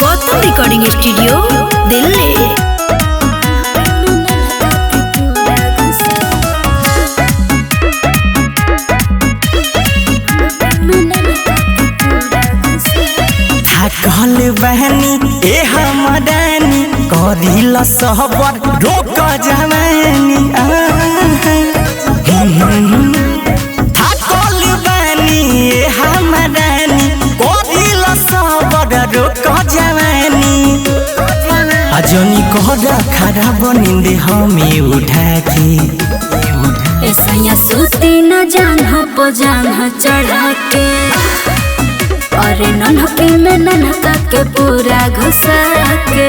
Gautam recording studio Delhi. कहल बहनी ए हमदानी करिल सहबर रोक जवानी थकल बहनी ए हमदानी करिल सहबर रोक जवानी अजनी कहरा खराब नींद हमें उठा के ऐसा सूती न जान हो जान चढ़ा के अरे नन्हके में नन्हका के पूरा घुसा के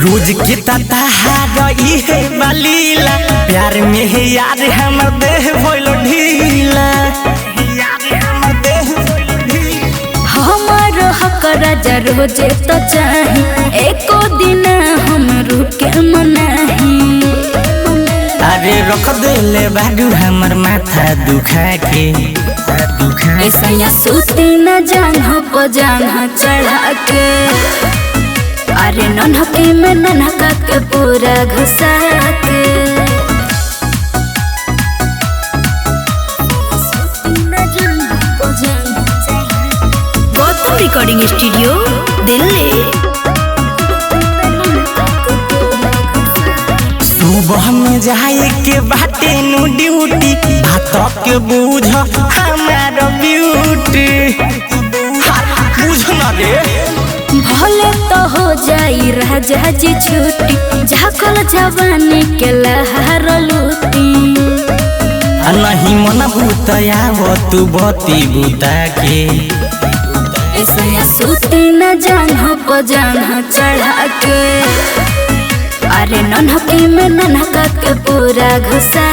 रोज के तहार इहे बलीला प्यार में है यार हमर देह भइल ढीला हमारो हक राजा रोजे तो चाही एको दिन हम रुके मनाही। अरे रख देले बाडू हमर माथा दुखा के ऐसा सूती न जान हो जान चढ़ा के अरे नन्हके में नन्हका के पूरा घुसा के गौतम रिकॉर्डिंग स्टूडियो दिल्ली। सुबह में जाए के बाटे नु ड्यूटी भात के बूझ हमार ब्यूटी बुझ न रे भले तो हो जाई राजा जी छुट्टी झाकल जवानी के लहर लूटी नहीं मन भूतया तू बती बुता के ऐसा सूती न जान हो जान चढ़ा के अरे नन्हके में नन्हका के पूरा घुसा